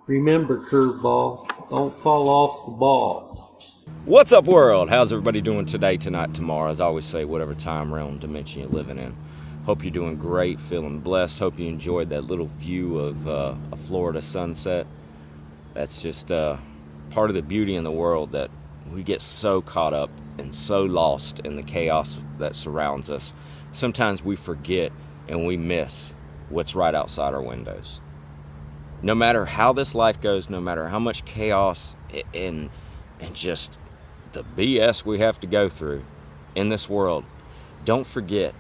Remember, curveball, don't fall off the ball. What's up, world? How's everybody doing today, tonight, tomorrow? As I always say, whatever time, realm, dimension you're living in. Hope you're doing great, feeling blessed. Hope you enjoyed that little view of a Florida sunset. That's just part of the beauty in the world, that we get so caught up and so lost in the chaos that surrounds us. Sometimes we forget and we miss what's right outside our windows. No matter how this life goes, no matter how much chaos and just the BS we have to go through in this world, don't forget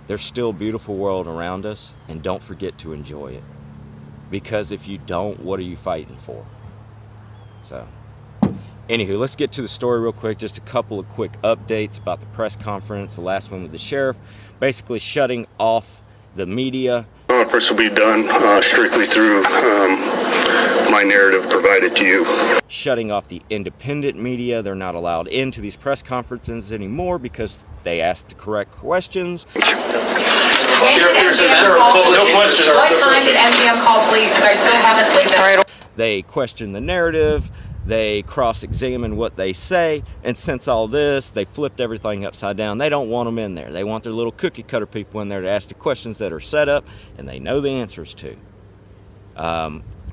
there's still a beautiful world around us, and don't forget to enjoy it. Because if you don't, what are you fighting for? So, anywho, let's get to the story real quick. Just a couple of quick updates about the press conference. The last one with the sheriff, basically shutting off the media. Conference will be done strictly through my narrative provided to you. Shutting off the independent media. They're not allowed into these press conferences anymore because they asked the correct questions. What time did MGM call police? I still haven't laid that. They question the narrative. They cross-examine what they say, and since all this, they flipped everything upside down. They don't want them in there. They want their little cookie-cutter people in there to ask the questions that are set up, and they know the answers to.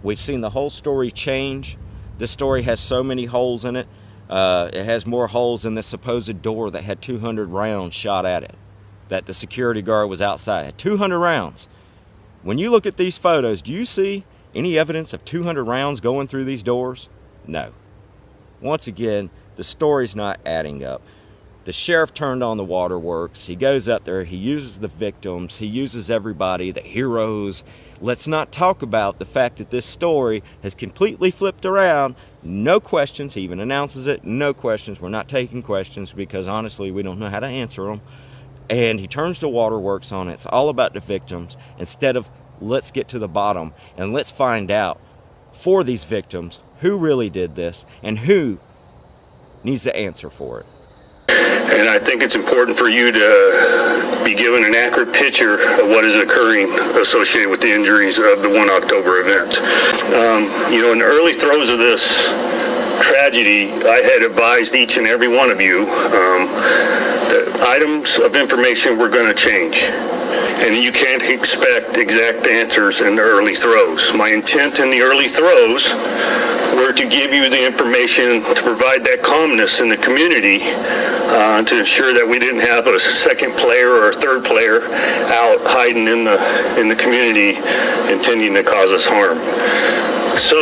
We've seen the whole story change. This story has so many holes in it. It has more holes than the supposed door that had 200 rounds shot at it, that the security guard was outside. It had 200 rounds. When you look at these photos, do you see any evidence of 200 rounds going through these doors? No. Once again, the story's not adding up. The sheriff turned on the waterworks. He goes up there. He uses the victims. He uses everybody, the heroes. Let's not talk about the fact that this story has completely flipped around. No questions. He even announces it. No questions. We're not taking questions because, honestly, we don't know how to answer them. And he turns the waterworks on. It's all about the victims instead of let's get to the bottom and let's find out for these victims who really did this and who needs to answer for it. And I think it's important for you to be given an accurate picture of what is occurring associated with the injuries of the 1 October event. In the early throes of this tragedy, I had advised each and every one of you that items of information were going to change. And you can't expect exact answers in the early throws. My intent in the early throws were to give you the information to provide that calmness in the community to ensure that we didn't have a second player or a third player out hiding in the community intending to cause us harm. So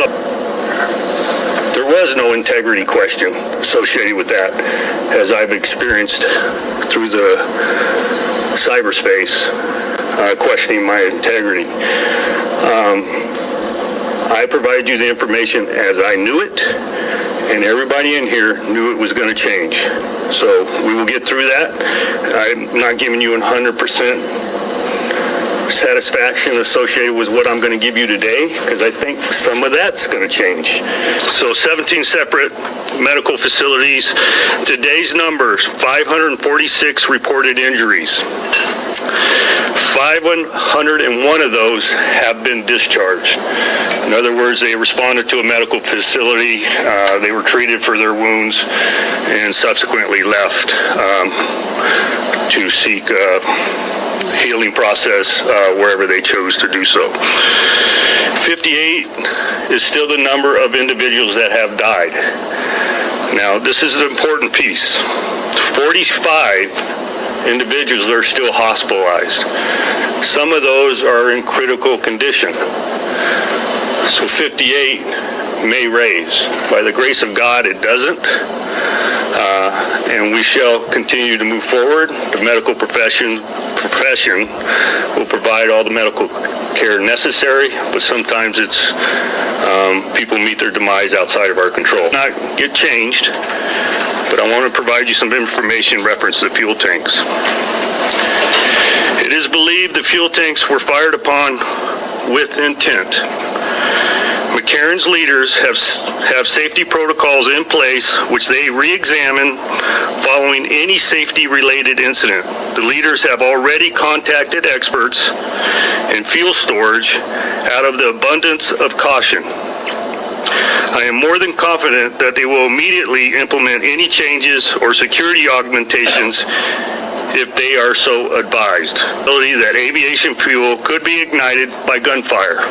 there was no integrity question associated with that, as I've experienced through the cyberspace, questioning my integrity. I provided you the information as I knew it, and everybody in here knew it was going to change. So we will get through that. I'm not giving you 100% satisfaction associated with what I'm going to give you today, because I think some of that's going to change. So 17 separate medical facilities. Today's numbers, 546 reported injuries. 501 of those have been discharged. In other words, they responded to a medical facility, they were treated for their wounds, and subsequently left to seek a healing process wherever they chose to do so. 58 is still the number of individuals that have died. Now, this is an important piece. 45 individuals are still hospitalized. Some of those are in critical condition. So 58 may raise. By the grace of God, it doesn't. And we shall continue to move forward. The medical profession will provide all the medical care necessary, but sometimes it's people meet their demise outside of our control. Not get changed, but I want to provide you some information reference to the fuel tanks. It is believed the fuel tanks were fired upon with intent. McCarran's leaders have safety protocols in place which they re-examine following any safety-related incident. The leaders have already contacted experts in fuel storage out of the abundance of caution. I am more than confident that they will immediately implement any changes or security augmentations if they are so advised. That aviation fuel could be ignited by gunfire,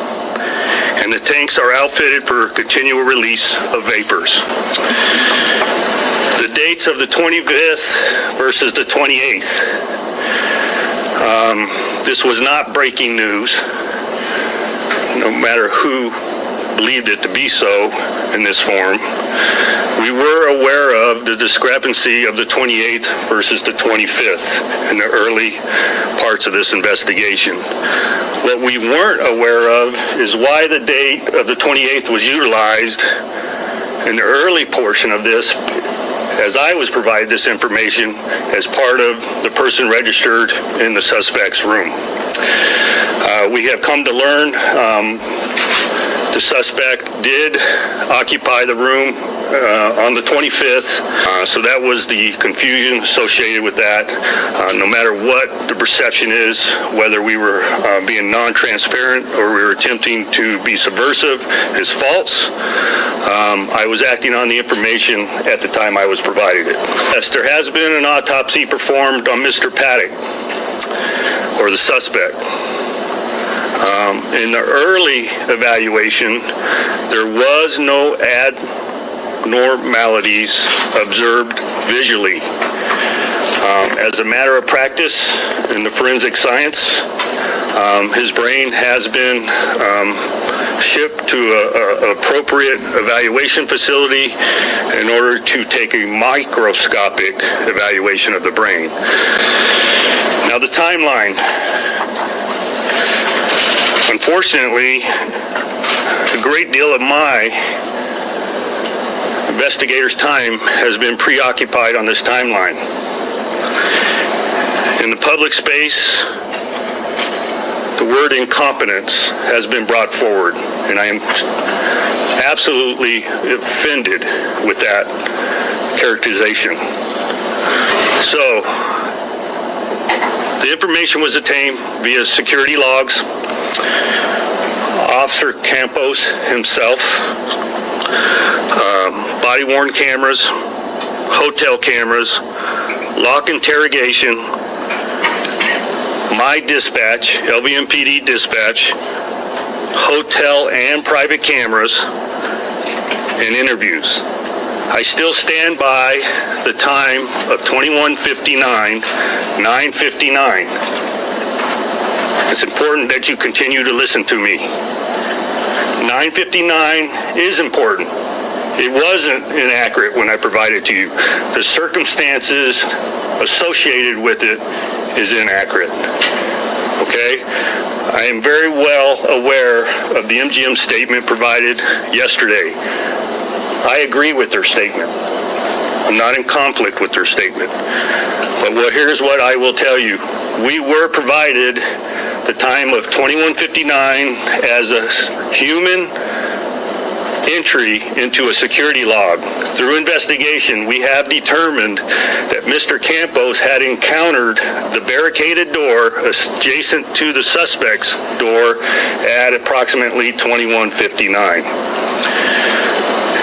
and the tanks are outfitted for continual release of vapors. The dates of the 25th versus the 28th. This was not breaking news, no matter who believed it to be so in this form. We were aware of the discrepancy of the 28th versus the 25th in the early parts of this investigation. What we weren't aware of is why the date of the 28th was utilized in the early portion of this, as I was provided this information as part of the person registered in the suspect's room. We have come to learn the suspect did occupy the room on the 25th, so that was the confusion associated with that. No matter what the perception is, whether we were being non-transparent or we were attempting to be subversive, is false. I was acting on the information at the time I was provided it. Yes, there has been an autopsy performed on Mr. Paddock, or the suspect. In the early evaluation, there was no abnormalities observed visually. As a matter of practice in the forensic science, his brain has been shipped to an appropriate evaluation facility in order to take a microscopic evaluation of the brain. Now, the timeline. Unfortunately, a great deal of my investigators' time has been preoccupied on this timeline. In the public space, the word incompetence has been brought forward, and I am absolutely offended with that characterization. So, the information was obtained via security logs. Officer Campos himself, body-worn cameras, hotel cameras, lock interrogation, my dispatch, LVMPD dispatch, hotel and private cameras, and interviews. I still stand by the time of 21:59, 9:59. It's important that you continue to listen to me. 9:59 is important. It wasn't inaccurate when I provided it to you. The circumstances associated with it is inaccurate. Okay? I am very well aware of the MGM statement provided yesterday. I agree with their statement. I'm not in conflict with their statement. But here's what I will tell you. We were provided the time of 21:59 as a human entry into a security log. Through investigation, we have determined that Mr. Campos had encountered the barricaded door adjacent to the suspect's door at approximately 21:59.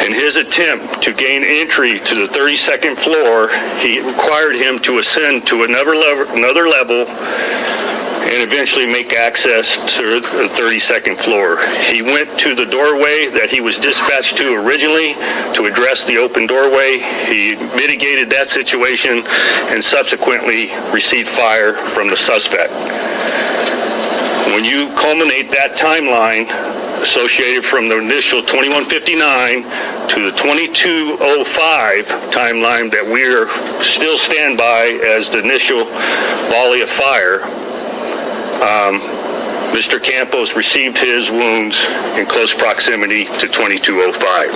In his attempt to gain entry to the 32nd floor, he required him to ascend to another level and eventually make access to the 32nd floor. He went to the doorway that he was dispatched to originally to address the open doorway. He mitigated that situation and subsequently received fire from the suspect. When you culminate that timeline associated from the initial 21:59 to the 22:05 timeline that we are still stand by as the initial volley of fire, Mr. Campos received his wounds in close proximity to 22:05.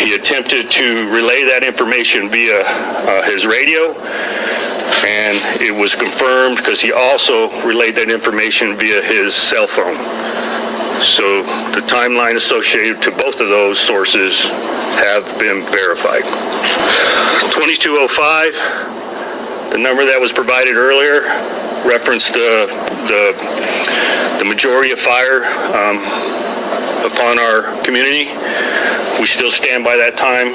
He attempted to relay that information via his radio, and it was confirmed because he also relayed that information via his cell phone. So the timeline associated to both of those sources have been verified. 22:05, the number that was provided earlier, referenced the majority of fire upon our community. We still stand by that time,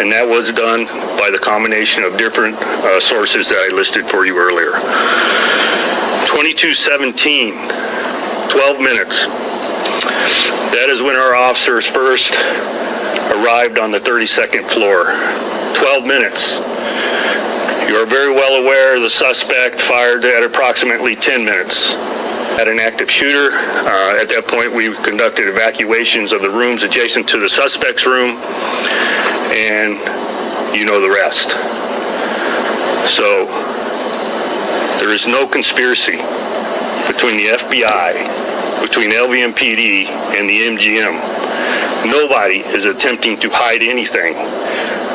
and that was done by the combination of different sources that I listed for you earlier. 22:17, 12 minutes. That is when our officers first arrived on the 32nd floor. 12 minutes. You are very well aware the suspect fired at approximately 10 minutes. At an active shooter. At that point, we conducted evacuations of the rooms adjacent to the suspect's room, and you know the rest. So, there is no conspiracy between the FBI, between LVMPD, and the MGM. Nobody is attempting to hide anything.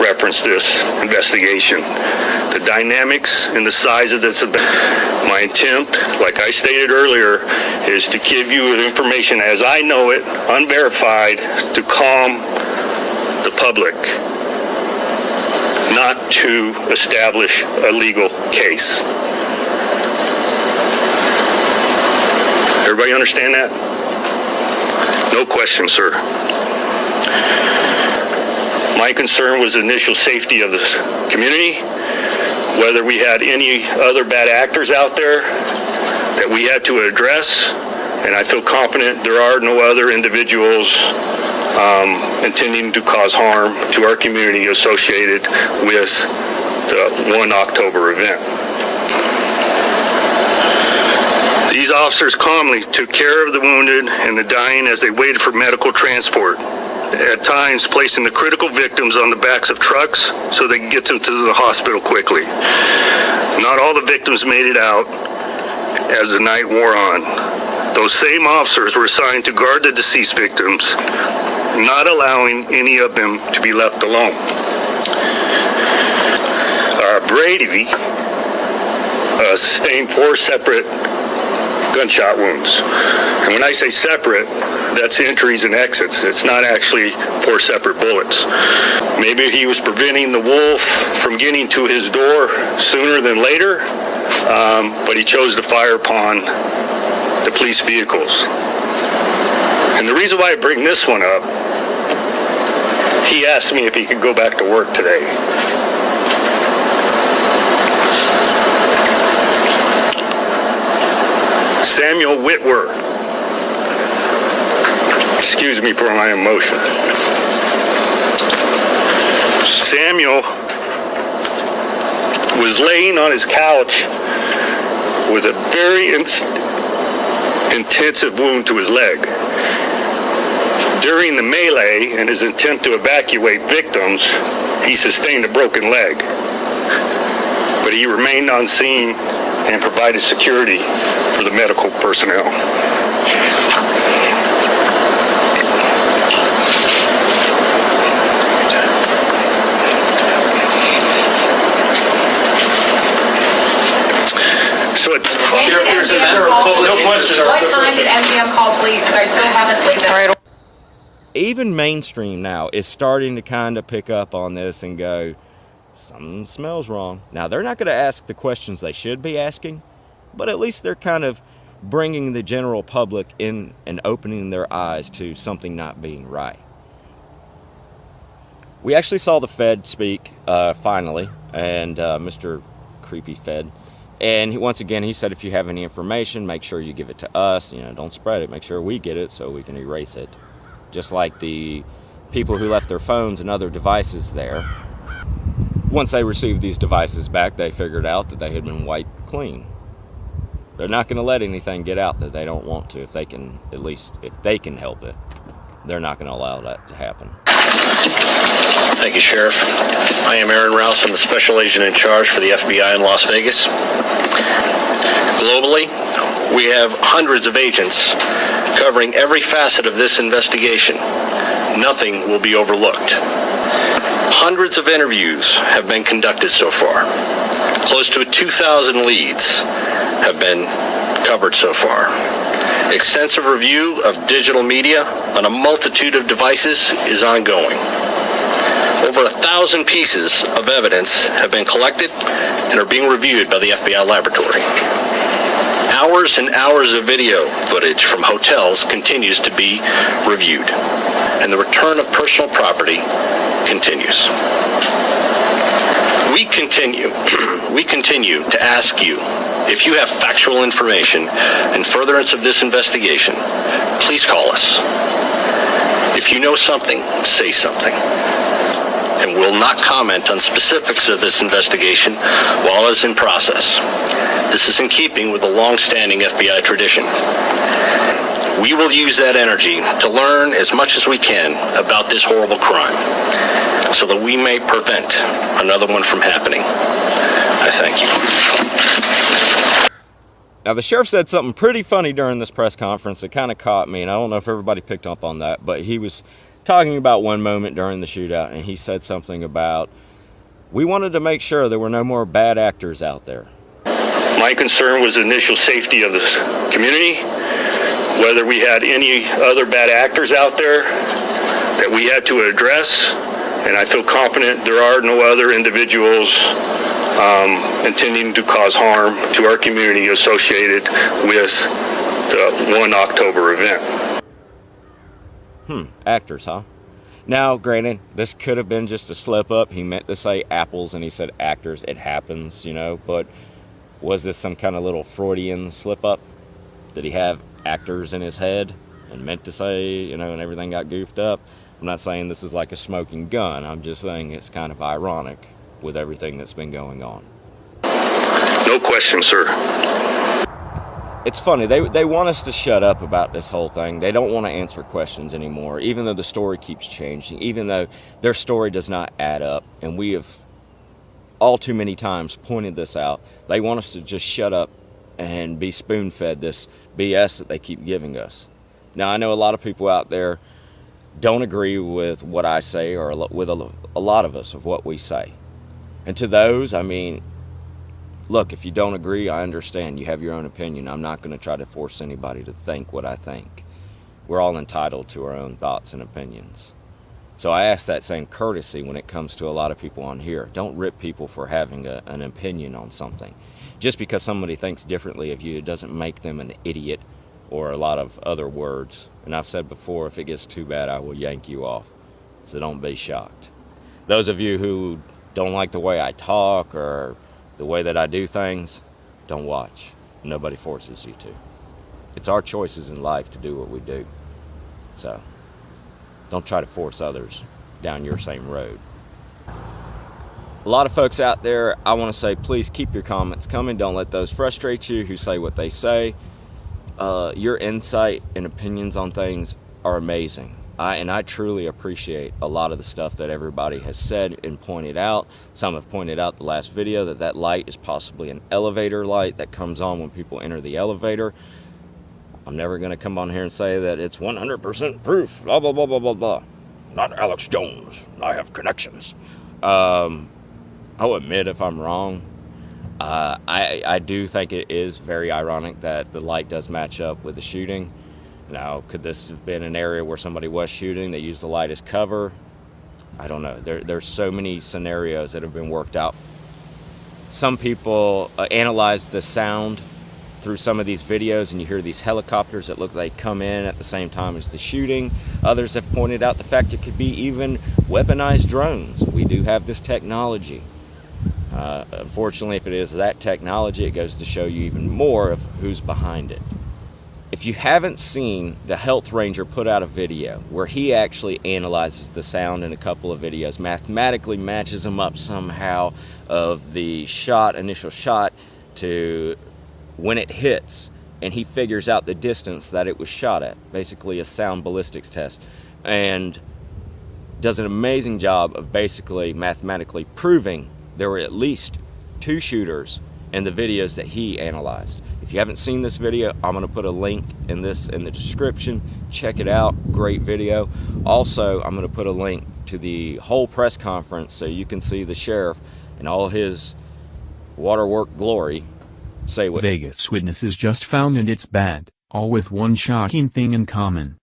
Reference this investigation. The dynamics and the size of this event. My intent, like I stated earlier, is to give you information as I know it, unverified, to calm the public, not to establish a legal case. Everybody understand that? No question, sir. My concern was the initial safety of the community, whether we had any other bad actors out there that we had to address, and I feel confident there are no other individuals intending to cause harm to our community associated with the 1 October event. These officers calmly took care of the wounded and the dying as they waited for medical transport, at times placing the critical victims on the backs of trucks so they could get them to the hospital quickly. Not all the victims made it out as the night wore on. Those same officers were assigned to guard the deceased victims, not allowing any of them to be left alone. Brady sustained 4 separate gunshot wounds. And when I say separate, that's entries and exits. It's not actually 4 separate bullets. Maybe he was preventing the wolf from getting to his door sooner than later, but he chose to fire upon the police vehicles. And the reason why I bring this one up, he asked me if he could go back to work today. Samuel Whitwer. Excuse me for my emotion. Samuel was laying on his couch with a very intensive wound to his leg. During the melee and his attempt to evacuate victims, he sustained a broken leg. But he remained on scene and provided security for the medical personnel. So no questions. What time did MGM call police? You guys still haven't laid that. Even mainstream now is starting to kind of pick up on this and go, something smells wrong. Now, they're not going to ask the questions they should be asking, but at least they're kind of bringing the general public in and opening their eyes to something not being right. We actually saw the Fed speak, finally, and Mr. Creepy Fed. And once again, he said, if you have any information, make sure you give it to us. You know, don't spread it. Make sure we get it so we can erase it. Just like the people who left their phones and other devices there. Once they received these devices back, they figured out that they had been wiped clean. They're not going to let anything get out that they don't want to. If they can, at least if they can help it, they're not going to allow that to happen. Thank you, Sheriff. I am Aaron Rouse. I'm the Special Agent in charge for the FBI in Las Vegas. Globally, we have hundreds of agents covering every facet of this investigation. Nothing will be overlooked. Hundreds of interviews have been conducted so far. Close to 2,000 leads have been covered so far. Extensive review of digital media on a multitude of devices is ongoing. Over 1,000 pieces of evidence have been collected and are being reviewed by the FBI laboratory. Hours and hours of video footage from hotels continues to be reviewed, and the return of personal property continues. We continue to ask you, if you have factual information in furtherance of this investigation, please call us. If you know something, say something. And will not comment on specifics of this investigation while it's in process. This is in keeping with the long-standing FBI tradition. We will use that energy to learn as much as we can about this horrible crime so that we may prevent another one from happening. I thank you. Now, the sheriff said something pretty funny during this press conference that kind of caught me, and I don't know if everybody picked up on that, but he was talking about one moment during the shootout, and he said something about, we wanted to make sure there were no more bad actors out there. My concern was the initial safety of the community, whether we had any other bad actors out there that we had to address, and I feel confident there are no other individuals intending to cause harm to our community associated with the 1 October event. Actors, huh? Now, granted, this could have been just a slip up. He meant to say apples and he said actors. It happens, you know, but was this some kind of little Freudian slip up? Did he have actors in his head and meant to say, you know, and everything got goofed up? I'm not saying this is like a smoking gun. I'm just saying it's kind of ironic with everything that's been going on. No question, sir. It's funny, they want us to shut up about this whole thing. They don't want to answer questions anymore, even though the story keeps changing, even though their story does not add up. And we have all too many times pointed this out. They want us to just shut up and be spoon-fed this BS that they keep giving us. Now, I know a lot of people out there don't agree with what I say, or with a lot of us of what we say. And to those, I mean, look, if you don't agree, I understand. You have your own opinion. I'm not going to try to force anybody to think what I think. We're all entitled to our own thoughts and opinions. So I ask that same courtesy when it comes to a lot of people on here. Don't rip people for having an opinion on something. Just because somebody thinks differently of you, it doesn't make them an idiot or a lot of other words. And I've said before, if it gets too bad, I will yank you off. So don't be shocked. Those of you who don't like the way I talk or the way that I do things, don't watch. Nobody forces you to. It's our choices in life to do what we do. So, don't try to force others down your same road. A lot of folks out there, I want to say, please keep your comments coming. Don't let those frustrate you who say what they say. Your insight and opinions on things are amazing. I truly appreciate a lot of the stuff that everybody has said and pointed out. Some have pointed out the last video that light is possibly an elevator light that comes on when people enter the elevator. I'm never going to come on here and say that it's 100% proof, blah, blah, blah, blah, blah, blah. Not Alex Jones. I have connections. I'll admit if I'm wrong. I do think it is very ironic that the light does match up with the shooting. Now, could this have been an area where somebody was shooting? They used the light as cover? I don't know. There's so many scenarios that have been worked out. Some people analyze the sound through some of these videos, and you hear these helicopters that look like they come in at the same time as the shooting. Others have pointed out the fact it could be even weaponized drones. We do have this technology. Unfortunately, if it is that technology, it goes to show you even more of who's behind it. If you haven't seen the Health Ranger put out a video where he actually analyzes the sound in a couple of videos, mathematically matches them up somehow of the initial shot to when it hits, and he figures out the distance that it was shot at, basically a sound ballistics test, and does an amazing job of basically mathematically proving there were at least 2 shooters in the videos that he analyzed. If you haven't seen this video, I'm going to put a link in the description. Check it out. Great video. Also, I'm going to put a link to the whole press conference so you can see the sheriff in all his waterwork glory say what Vegas witnesses just found, and it's bad, all with one shocking thing in common.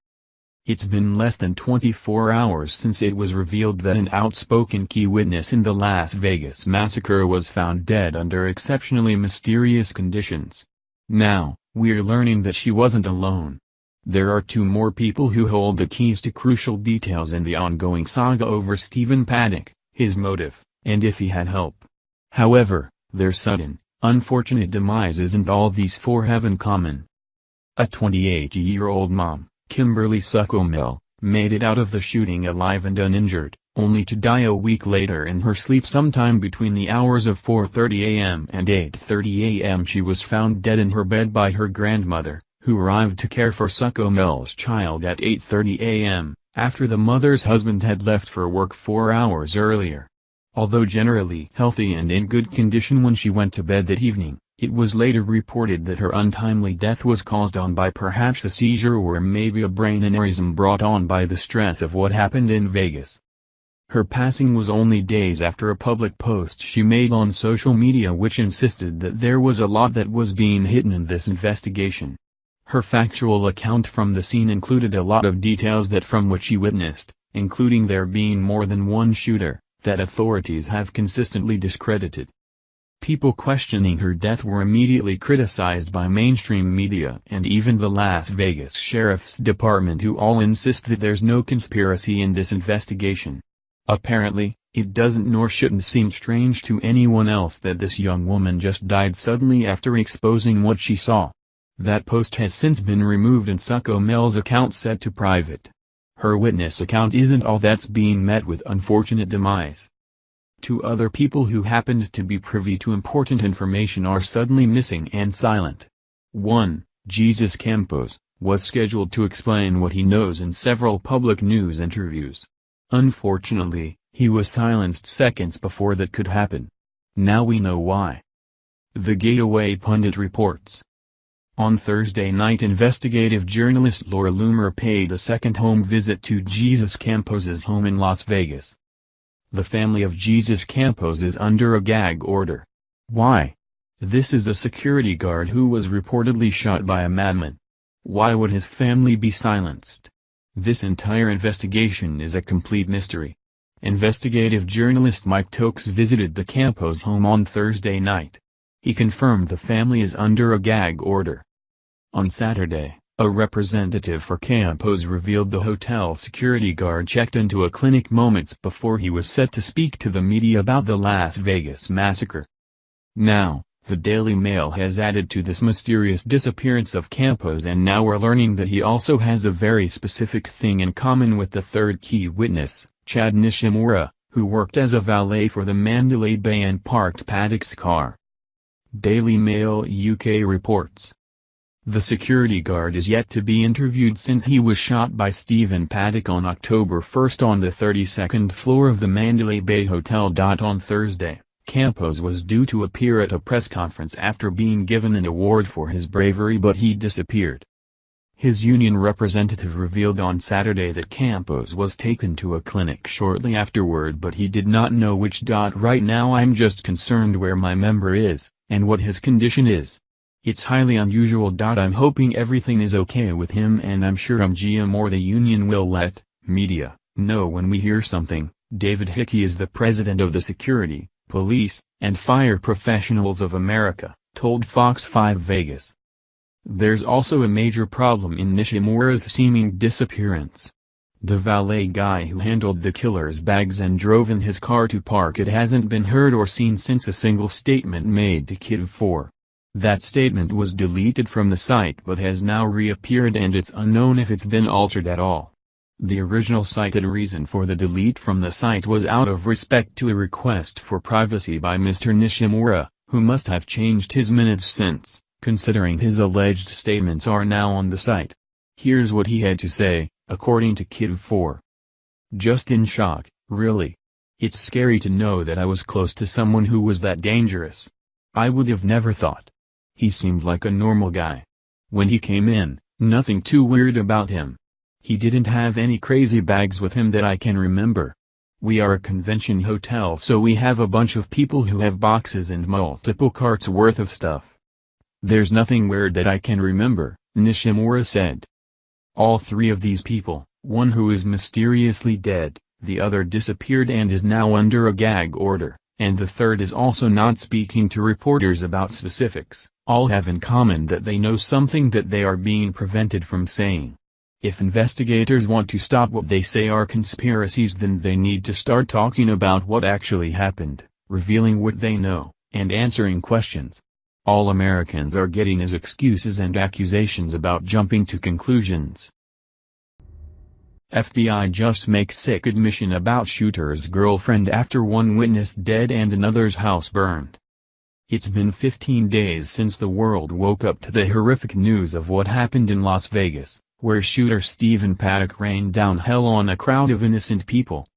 It's been less than 24 hours since it was revealed that an outspoken key witness in the Las Vegas massacre was found dead under exceptionally mysterious conditions. Now, we're learning that she wasn't alone. There are 2 more people who hold the keys to crucial details in the ongoing saga over Stephen Paddock, his motive, and if he had help. However, their sudden, unfortunate demise isn't all these 4 have in common. A 28-year-old mom, Kimberly Suckomel, made it out of the shooting alive and uninjured, only to die a week later in her sleep sometime between the hours of 4:30 a.m. and 8:30 a.m. She was found dead in her bed by her grandmother, who arrived to care for Suckomel's child at 8:30 a.m., after the mother's husband had left for work 4 hours earlier. Although generally healthy and in good condition when she went to bed that evening, it was later reported that her untimely death was caused on by perhaps a seizure or maybe a brain aneurysm brought on by the stress of what happened in Vegas. Her passing was only days after a public post she made on social media which insisted that there was a lot that was being hidden in this investigation. Her factual account from the scene included a lot of details that from what she witnessed, including there being more than one shooter, that authorities have consistently discredited. People questioning her death were immediately criticized by mainstream media and even the Las Vegas Sheriff's Department, who all insist that there's no conspiracy in this investigation. Apparently, it doesn't nor shouldn't seem strange to anyone else that this young woman just died suddenly after exposing what she saw. That post has since been removed and Suckomel's account set to private. Her witness account isn't all that's being met with unfortunate demise. 2 other people who happened to be privy to important information are suddenly missing and silent. 1, Jesus Campos, was scheduled to explain what he knows in several public news interviews. Unfortunately, he was silenced seconds before that could happen. Now we know why. The Gateway Pundit reports. On Thursday night, investigative journalist Laura Loomer paid a second home visit to Jesus Campos's home in Las Vegas. The family of Jesus Campos is under a gag order. Why? This is a security guard who was reportedly shot by a madman. Why would his family be silenced? This entire investigation is a complete mystery. Investigative journalist Mike Tokes visited the Campos home on Thursday night. He confirmed the family is under a gag order. On Saturday, a representative for Campos revealed the hotel security guard checked into a clinic moments before he was set to speak to the media about the Las Vegas massacre. Now, the Daily Mail has added to this mysterious disappearance of Campos, and now we're learning that he also has a very specific thing in common with the third key witness, Chad Nishimura, who worked as a valet for the Mandalay Bay and parked Paddock's car. Daily Mail UK reports. The security guard is yet to be interviewed since he was shot by Stephen Paddock on October 1 on the 32nd floor of the Mandalay Bay Hotel. On Thursday, Campos was due to appear at a press conference after being given an award for his bravery, but he disappeared. His union representative revealed on Saturday that Campos was taken to a clinic shortly afterward, but he did not know which. Right now I'm just concerned where my member is, and what his condition is. It's highly unusual. I'm hoping everything is okay with him, and I'm sure MGM or the union will let media know when we hear something. David Hickey is the president of the Security, Police, and Fire Professionals of America, told Fox 5 Vegas. There's also a major problem in Nishimura's seeming disappearance. The valet guy who handled the killer's bags and drove in his car to park it hasn't been heard or seen since a single statement made to Kid 4. That statement was deleted from the site but has now reappeared, and it's unknown if it's been altered at all. The original cited reason for the delete from the site was out of respect to a request for privacy by Mr. Nishimura, who must have changed his minutes since, considering his alleged statements are now on the site. Here's what he had to say, according to Kid 4. Just in shock, really. It's scary to know that I was close to someone who was that dangerous. I would have never thought. He seemed like a normal guy. When he came in, nothing too weird about him. He didn't have any crazy bags with him that I can remember. We are a convention hotel, so we have a bunch of people who have boxes and multiple carts worth of stuff. There's nothing weird that I can remember, Nishimura said. All 3 of these people, one who is mysteriously dead, the other disappeared and is now under a gag order, and the third is also not speaking to reporters about specifics, All have in common that they know something that they are being prevented from saying. If investigators want to stop what they say are conspiracies, then they need to start talking about what actually happened, revealing what they know, and answering questions. All Americans are getting is excuses and accusations about jumping to conclusions. FBI just makes sick admission about shooter's girlfriend after one witness dead and another's house burned. It's been 15 days since the world woke up to the horrific news of what happened in Las Vegas, where shooter Stephen Paddock rained down hell on a crowd of innocent people.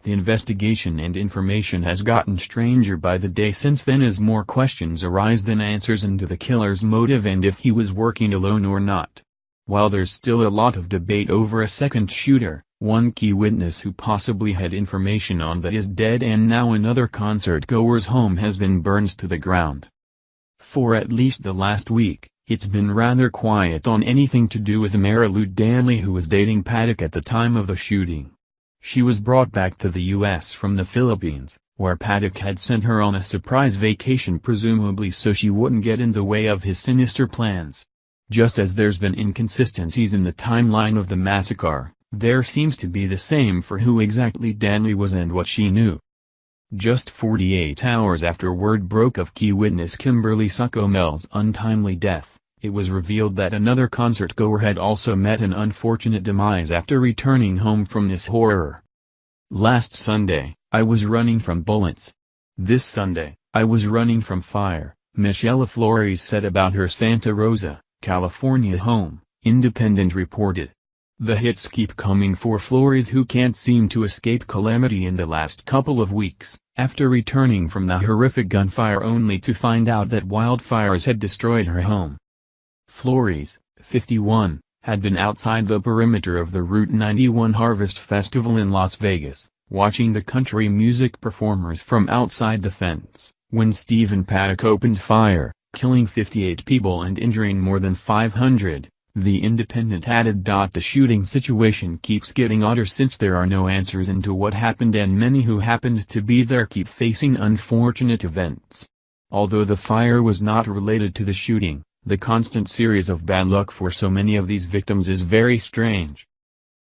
The investigation and information has gotten stranger by the day since then as more questions arise than answers into the killer's motive and if he was working alone or not. While there's still a lot of debate over a second shooter, one key witness who possibly had information on that is dead and now another concert-goer's home has been burned to the ground. For at least the last week, it's been rather quiet on anything to do with Marilu Danley, who was dating Paddock at the time of the shooting. She was brought back to the U.S. from the Philippines, where Paddock had sent her on a surprise vacation presumably so she wouldn't get in the way of his sinister plans. Just as there's been inconsistencies in the timeline of the massacre, there seems to be the same for who exactly Danley was and what she knew. Just 48 hours after word broke of key witness Kimberly Succomel's untimely death, it was revealed that another concert-goer had also met an unfortunate demise after returning home from this horror. Last Sunday, I was running from bullets. This Sunday, I was running from fire, Michelle Flores said about her Santa Rosa, California home, Independent reported. The hits keep coming for Flores, who can't seem to escape calamity in the last couple of weeks, after returning from the horrific gunfire only to find out that wildfires had destroyed her home. Flores, 51, had been outside the perimeter of the Route 91 Harvest Festival in Las Vegas, watching the country music performers from outside the fence, when Stephen Paddock opened fire, killing 58 people and injuring more than 500. The Independent added. The shooting situation keeps getting odder since there are no answers into what happened and many who happened to be there keep facing unfortunate events. Although the fire was not related to the shooting, the constant series of bad luck for so many of these victims is very strange.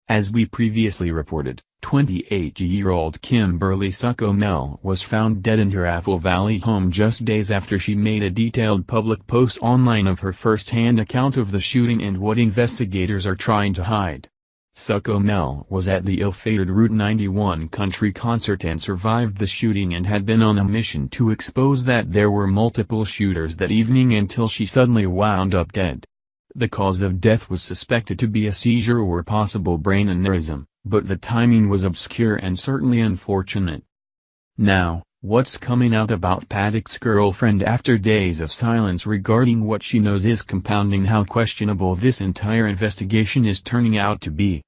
As we previously reported, 28-year-old Kimberly Succomel was found dead in her Apple Valley home just days after she made a detailed public post online of her first-hand account of the shooting and what investigators are trying to hide. Succomel was at the ill-fated Route 91 country concert and survived the shooting and had been on a mission to expose that there were multiple shooters that evening until she suddenly wound up dead. The cause of death was suspected to be a seizure or possible brain aneurysm, but the timing was obscure and certainly unfortunate. Now, what's coming out about Paddock's girlfriend after days of silence regarding what she knows is compounding how questionable this entire investigation is turning out to be.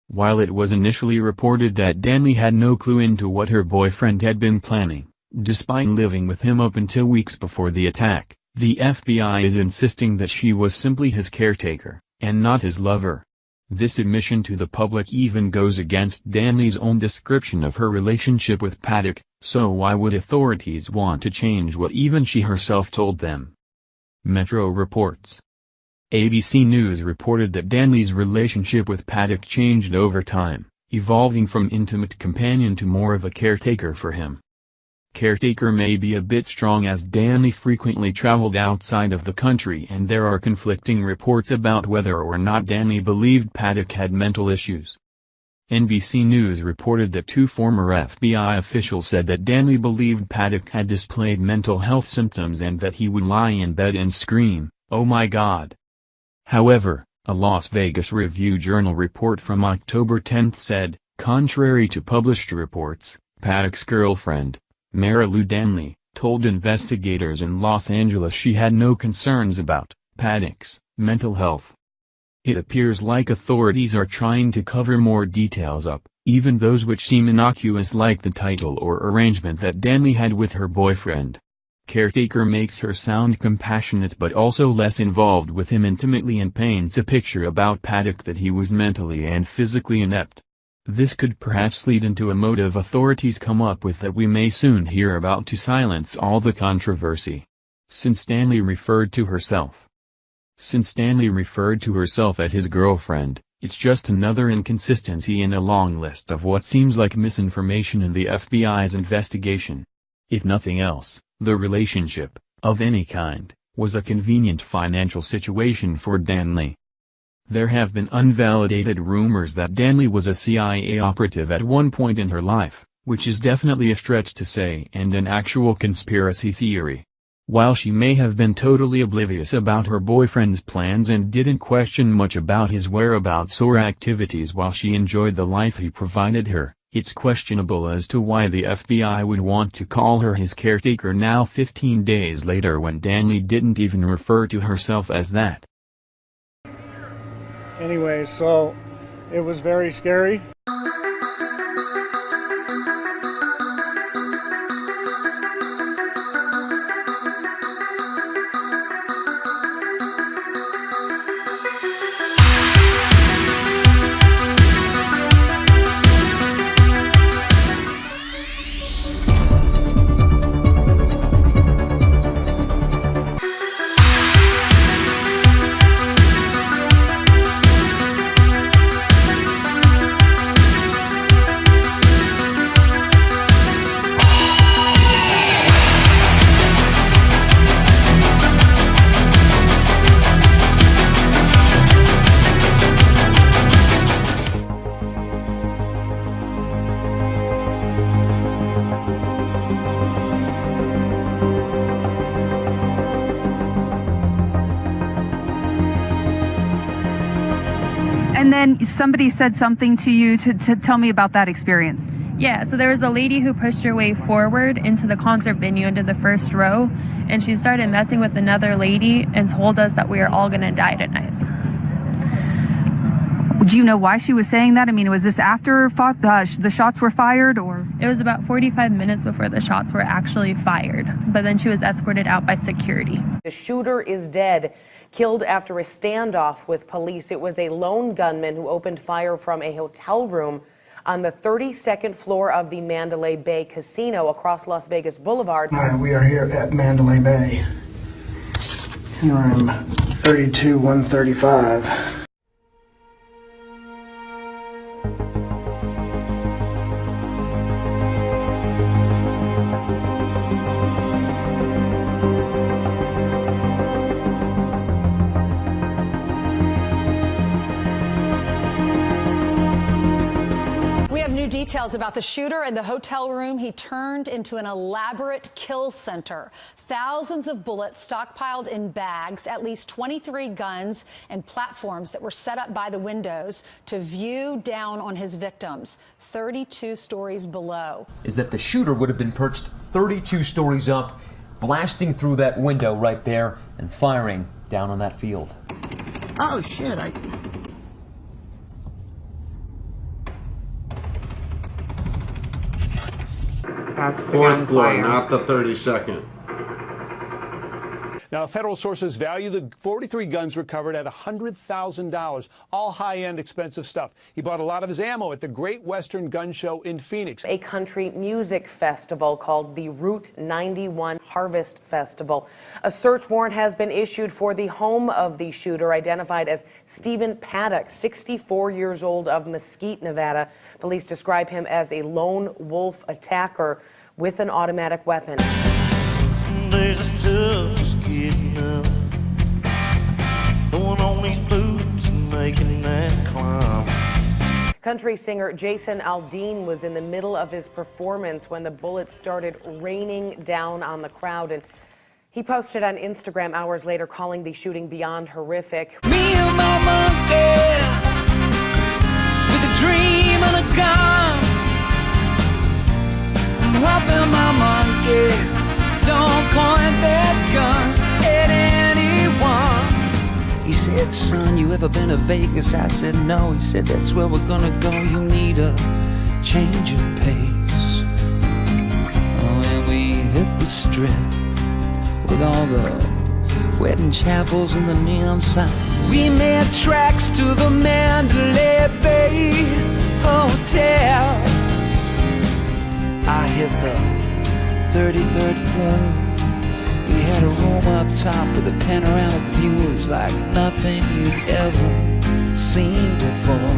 While it was initially reported that Danley had no clue into what her boyfriend had been planning, despite living with him up until weeks before the attack, the FBI is insisting that she was simply his caretaker, and not his lover. This admission to the public even goes against Danley's own description of her relationship with Paddock, so why would authorities want to change what even she herself told them? Metro reports. ABC News reported that Danley's relationship with Paddock changed over time, evolving from intimate companion to more of a caretaker for him. Caretaker may be a bit strong, as Danley frequently traveled outside of the country and there are conflicting reports about whether or not Danley believed Paddock had mental issues. NBC News reported that two former FBI officials said that Danley believed Paddock had displayed mental health symptoms and that he would lie in bed and scream, "Oh my God." However, a Las Vegas Review-Journal report from October 10 said, contrary to published reports, Paddock's girlfriend, Marilu Danley, told investigators in Los Angeles she had no concerns about Paddock's mental health. It appears like authorities are trying to cover more details up, even those which seem innocuous, like the title or arrangement that Danley had with her boyfriend. Caretaker makes her sound compassionate but also less involved with him intimately and paints a picture about Paddock that he was mentally and physically inept. This could perhaps lead into a motive authorities come up with that we may soon hear about to silence all the controversy. Since Stanley referred to herself as his girlfriend, it's just another inconsistency in a long list of what seems like misinformation in the FBI's investigation. If nothing else, the relationship, of any kind, was a convenient financial situation for Danley. There have been unvalidated rumors that Danley was a CIA operative at one point in her life, which is definitely a stretch to say and an actual conspiracy theory. While she may have been totally oblivious about her boyfriend's plans and didn't question much about his whereabouts or activities while she enjoyed the life he provided her, it's questionable as to why the FBI would want to call her his caretaker now 15 days later when Danley didn't even refer to herself as that. Anyway, so it was very scary. And then somebody said something to you to tell me about that experience. Yeah, so there was a lady who pushed her way forward into the concert venue into the first row, and she started messing with another lady and told us that we are all going to die tonight. Do you know why she was saying that? I mean, was this after the shots were fired, or? It was about 45 minutes before the shots were actually fired, but then she was escorted out by security. The shooter is dead, killed after a standoff with police. It was a lone gunman who opened fire from a hotel room on the 32nd floor of the Mandalay Bay Casino across Las Vegas Boulevard. Hi, we are here at Mandalay Bay in room 32135. Details about the shooter in the hotel room he turned into an elaborate kill center. Thousands of bullets stockpiled in bags, at least 23 guns and platforms that were set up by the windows to view down on his victims, 32 stories below. Is that the shooter would have been perched 32 stories up, blasting through that window right there and firing down on that field. Oh shit, That's the fourth floor, gunfire. not the 32nd. Now, federal sources value the 43 guns recovered at $100,000, all high-end, expensive stuff. He bought a lot of his ammo at the Great Western Gun Show in Phoenix. A country music festival called the Route 91 Harvest Festival. A search warrant has been issued for the home of the shooter, identified as Stephen Paddock, 64 years old, of Mesquite, Nevada. Police describe him as a lone wolf attacker with an automatic weapon. Some days it's tough just getting up, throwing on these boots and making that climb. Country singer Jason Aldean was in the middle of his performance when the bullets started raining down on the crowd, and he posted on Instagram hours later calling the shooting beyond horrific. Me and my monkey, with a dream and a gun, I'm helping my monkey. Don't point that gun at anyone. He said, son, you ever been to Vegas? I said, no. He said, that's where we're gonna go. You need a change of pace. When we hit the strip with all the wedding chapels and the neon signs, we made tracks to the Mandalay Bay Hotel. I hit the 33rd floor. We had got a room up top with a panoramic view. It's like nothing you'd ever seen before.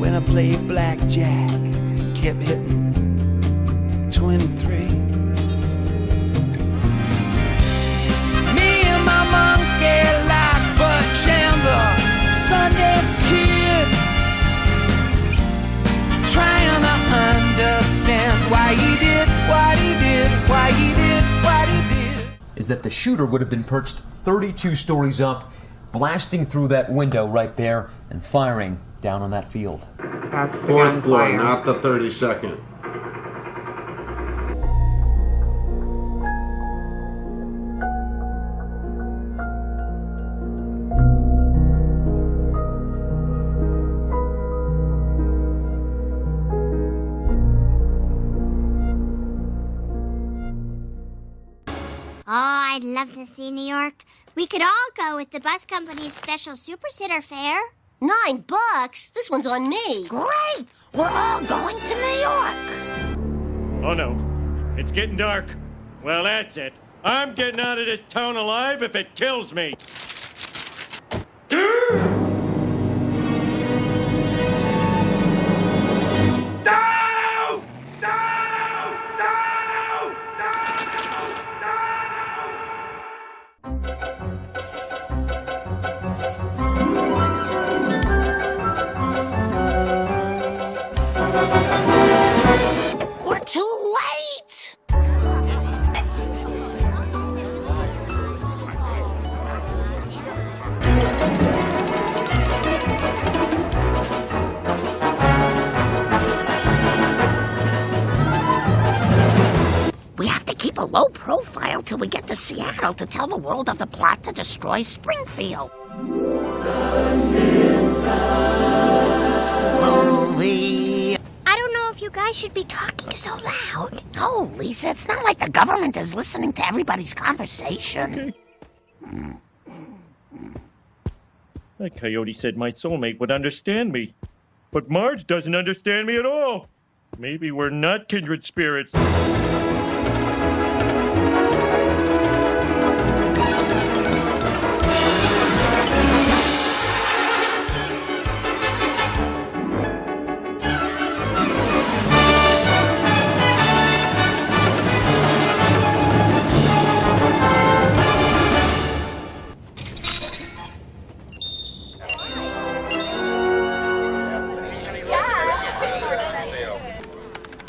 When I played blackjack, kept hitting 23. Me and my monkey like Bud Chandler, Sundance Kid, trying to understand why he did, what he did, why he did, what he did. Is that the shooter would have been perched 32 stories up, blasting through that window right there and firing down on that field. That's the fourth floor, gunfire. not the 32nd. Oh, I'd love to see New York. We could all go with the bus company's special Super Sitter fare. $9? This one's on me. Great! We're all going to New York. Oh no, it's getting dark. Well, that's it. I'm getting out of this town alive if it kills me. We're too late! We have to keep a low profile till we get to Seattle to tell the world of the plot to destroy Springfield. Movie. I don't know if you guys should be talking so loud. No, Lisa, it's not like the government is listening to everybody's conversation. That coyote said my soulmate would understand me. But Marge doesn't understand me at all. Maybe we're not kindred spirits.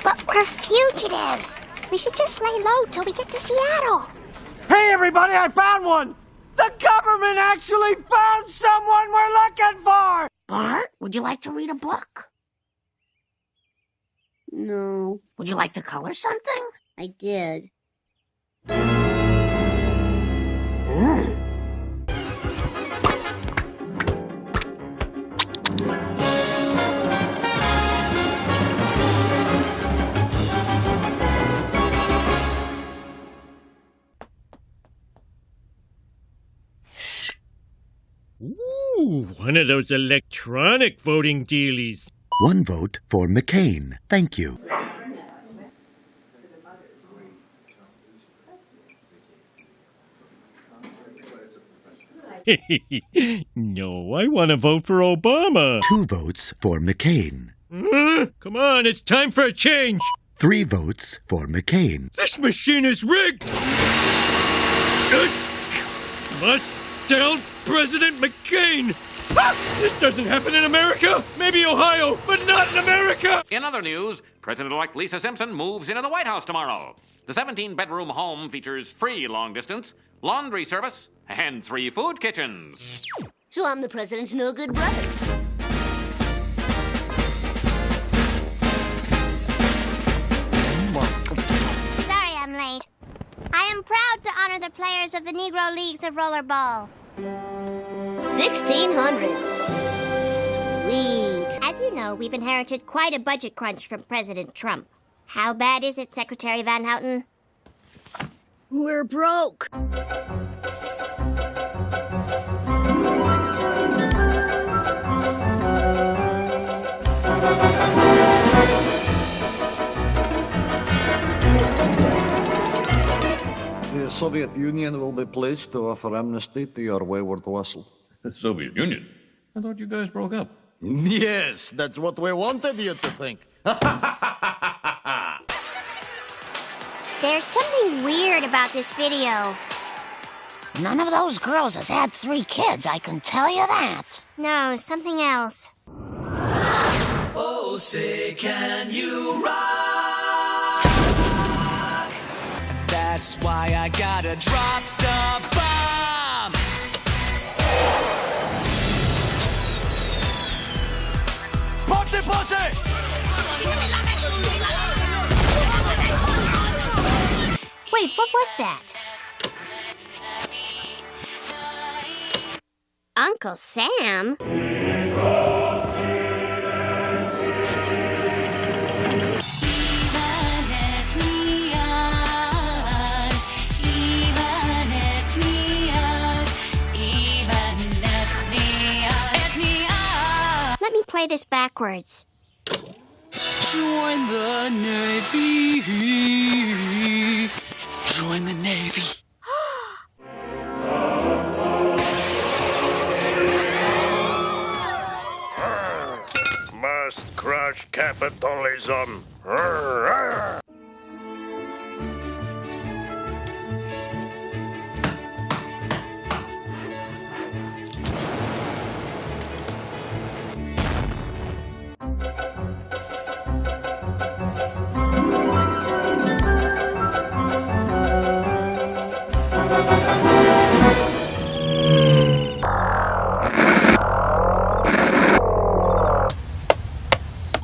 But we're fugitives. We should just lay low till we get to Seattle. Hey, everybody, I found one! The government actually found someone we're looking for! Bart, would you like to read a book? No. Would you like to color something? I did. Ooh, one of those electronic voting dealies. One vote for McCain. Thank you. No, I want to vote for Obama. 2 votes for McCain. Come on, it's time for a change. 3 votes for McCain. This machine is rigged. Must tell President McCain. This doesn't happen in America. Maybe Ohio, but not in America. In other news, President-elect Lisa Simpson moves into the White House tomorrow. The 17-bedroom home features free long-distance, laundry service, and 3 food kitchens. So I'm the president's no-good brother. Sorry I'm late. I am proud to honor the players of the Negro Leagues of Rollerball. 1,600. Sweet. As you know, we've inherited quite a budget crunch from President Trump. How bad is it, Secretary Van Houten? We're broke. Soviet Union will be pleased to offer amnesty to your wayward vassal. The Soviet Union? I thought you guys broke up. Yes, that's what we wanted you to think. There's something weird about this video. None of those girls has had 3 kids, I can tell you that. No, something else. Oh, say, can you rock? That's why I gotta drop the bomb. Party, party! Wait, what was that? Uncle Sam? Let me play this backwards. Join the Navy. Join the Navy. Must crush capitalism.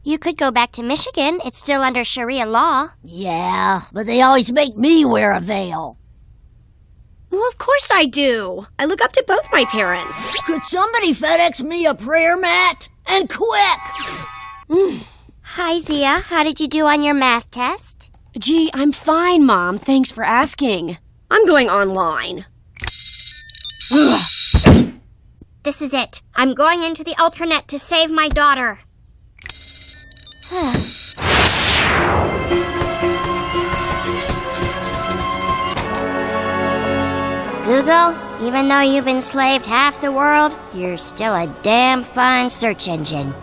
You could go back to Michigan. It's still under Sharia law. Yeah, but they always make me wear a veil. Well, of course I do. I look up to both my parents. Could somebody FedEx me a prayer mat? And quick! Hi, Zia. How did you do on your math test? Gee, I'm fine, Mom. Thanks for asking. I'm going online. This is it. I'm going into the Ultranet to save my daughter. Google, even though you've enslaved half the world, you're still a damn fine search engine.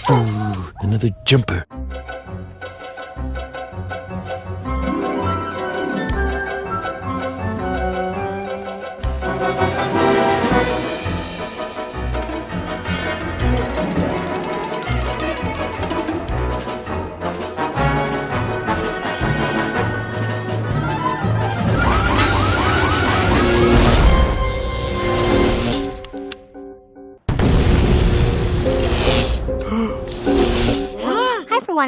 Ooh, another jumper.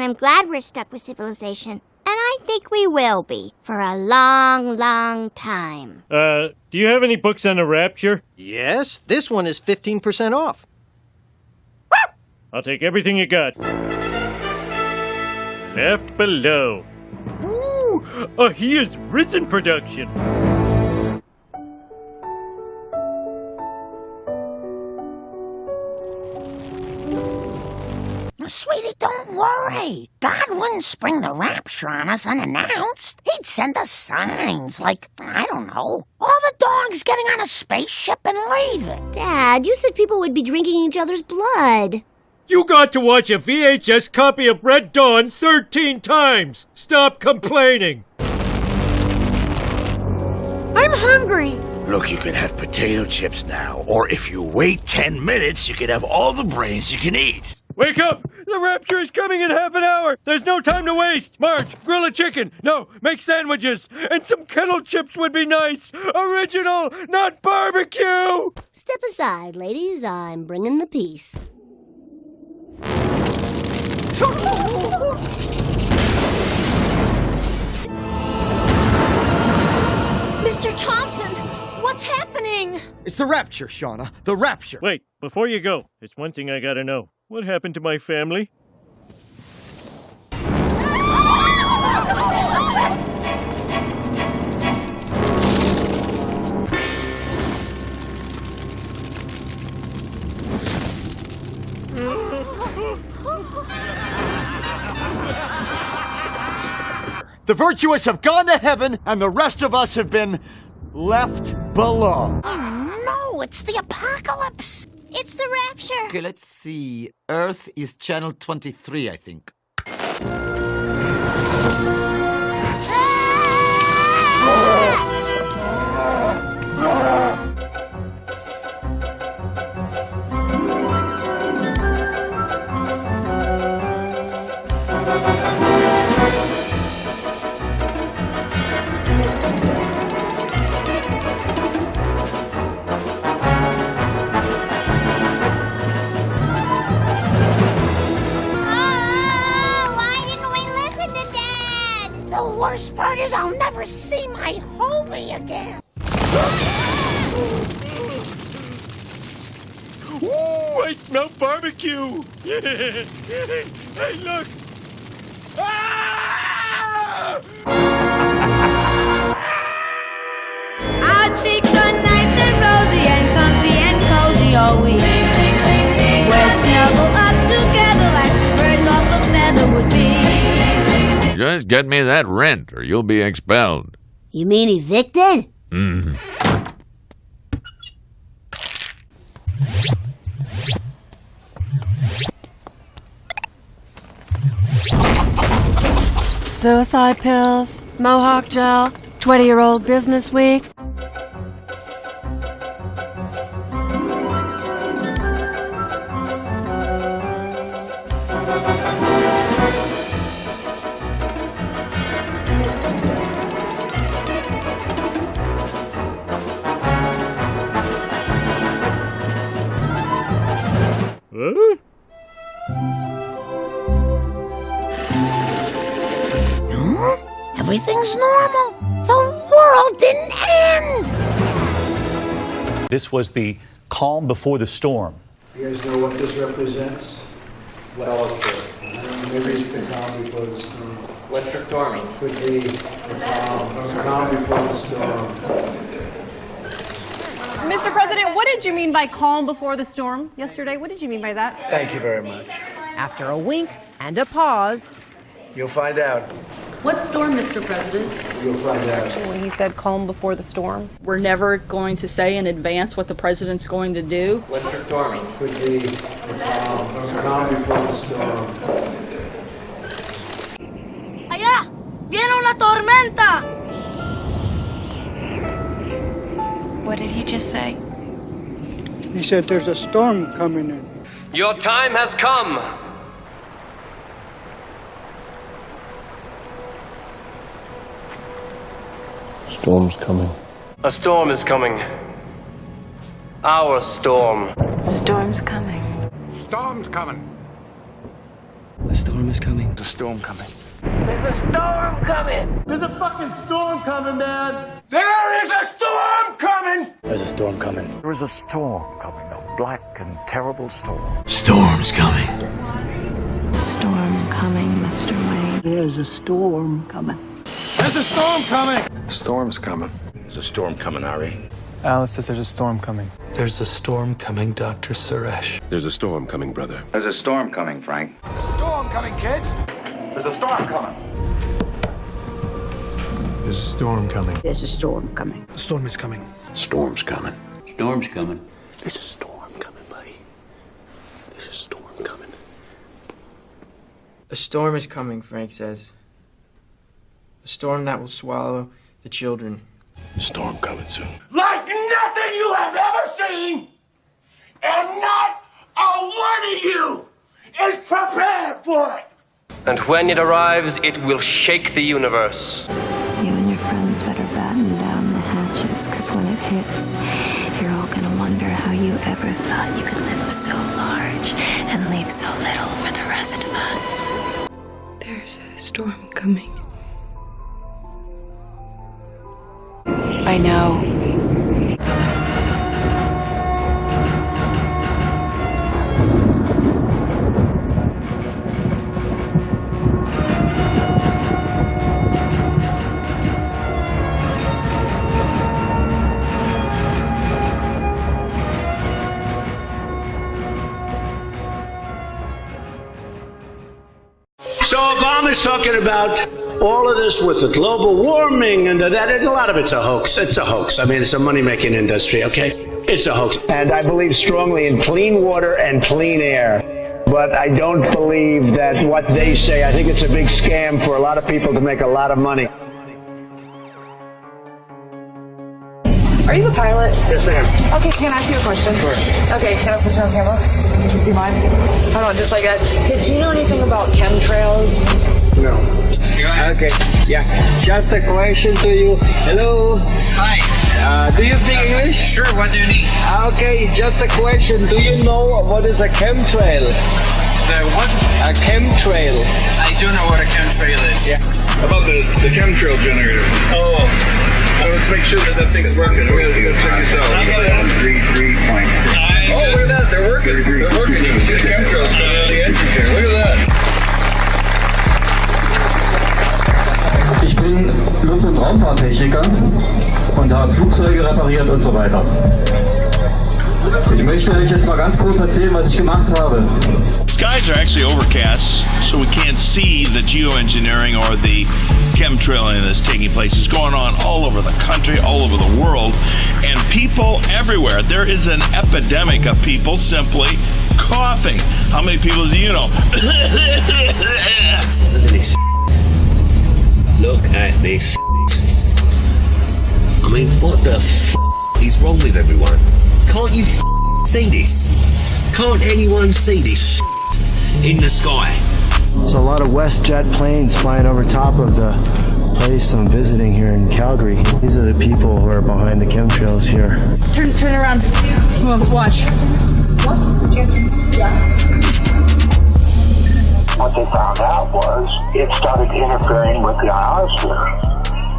I'm glad we're stuck with civilization. And I think we will be. For a long, long time. Do you have any books on the Rapture? Yes, this one is 15% off. I'll take everything you got. Left below. Ooh, a He Is Risen production. Sweetie, don't worry. God wouldn't spring the rapture on us unannounced. He'd send us signs like, I don't know, all the dogs getting on a spaceship and leaving. Dad, you said people would be drinking each other's blood. You got to watch a VHS copy of Red Dawn 13 times. Stop complaining. I'm hungry. Look, you can have potato chips now, or if you wait 10 minutes, you can have all the brains you can eat. Wake up! The Rapture is coming in half an hour! There's no time to waste! Marge, grill a chicken! No, make sandwiches! And some kettle chips would be nice! Original, not barbecue! Step aside, ladies. I'm bringing the peace. Mr. Thompson, what's happening? It's the Rapture, Shauna. The Rapture. Wait, before you go, there's one thing I gotta know. What happened to my family? The virtuous have gone to heaven, and the rest of us have been left below. Oh no, it's the apocalypse. It's the rapture. Okay, let's see. Earth is channel 23, I think. The worst part is I'll never see my homie again. Ooh, I smell barbecue. Hey, look. Ah! Our cheeks are nice and rosy and comfy and cozy all week. We're snuggled up together like birds off a feather would be. Just get me that rent or you'll be expelled. You mean evicted? Mm. Suicide pills, mohawk gel, 20-year-old business week. Everything's normal. The world didn't end. This was the calm before the storm. You guys know what this represents? Fellowship. Maybe it's the calm before the storm. What's the storming? Could be the calm before the storm. Mr. President, what did you mean by calm before the storm yesterday? What did you mean by that? Thank you very much. After a wink and a pause. You'll find out. What storm, Mr. President? You'll find out. When he said calm before the storm. We're never going to say in advance what the president's going to do. What's the storming? Could be the calm before the storm. Allá, viene una tormenta. What did he just say? He said there's a storm coming in. Your time has come. Storm's coming. A storm is coming. Our storm. Storm's coming. Storm's coming. A storm is coming. The storm coming. There's a storm coming. There's a fucking storm coming, man. There is a storm coming. There's a storm coming. There is a storm coming. A black and terrible storm. Storm's coming. Storm coming, Mr. Wayne. There's a storm coming. There's a storm coming. Storm's coming. There's a storm coming, Ari. Alice says there's a storm coming. There's a storm coming, Dr. Suresh. There's a storm coming, brother. There's a storm coming, Frank. Storm coming, kids. There's a storm coming. There's a storm coming. There's a storm coming. The storm is coming. Storm's coming. Storm's coming. There's a storm coming, buddy. There's a storm coming. A storm is coming, Frank says. A storm that will swallow the children. Storm coming soon. Like nothing you have ever seen, and not a one of you is prepared for it. And when it arrives, it will shake the universe. You and your friends better batten down the hatches, because when it hits, you're all gonna wonder how you ever thought you could live so large and leave so little for the rest of us. There's a storm coming. I know. So Obama's talking about all of this with the global warming and that, a lot of it's a hoax. It's a hoax. I mean, it's a money-making industry, okay? It's a hoax. And I believe strongly in clean water and clean air. But I don't believe that what they say. I think it's a big scam for a lot of people to make a lot of money. Are you the pilot? Yes, ma'am. Okay, can I ask you a question? Sure. Okay, can I put you on camera? Do you mind? Hold on, just like that. Okay, do you know anything about chemtrails? No. Okay, yeah. Just a question to you. Hello. Hi. Do you speak English? Sure, what do you need? Okay, just a question. Do you know what is a chemtrail? The what? A chemtrail. I do know what a chemtrail is. Yeah. About the chemtrail generator. Oh. Let's make sure that thing is working. We're going to check this out. 3.3. Oh, look at that. They're working. They're working. You can see the chemtrails coming out of the engines here. Look at that. Ich bin Luft- und Raumfahrttechniker und habe Flugzeuge repariert und so weiter. Ich möchte euch jetzt mal ganz kurz erzählen, was ich gemacht habe. Skies are actually overcast, so we can't see the geoengineering or the chemtrailing that's taking place. It's going on all over the country, all over the world, and people everywhere. There is an epidemic of people simply coughing. How many people do you know? Look at this. Look at this. I mean, what the is wrong with everyone? Can't you see this? Can't anyone see this in the sky? There's a lot of WestJet planes flying over top of the place I'm visiting here in Calgary. These are the people who are behind the chemtrails here. Turn around. Well, watch. What? Yeah. What they found out was it started interfering with the ionosphere.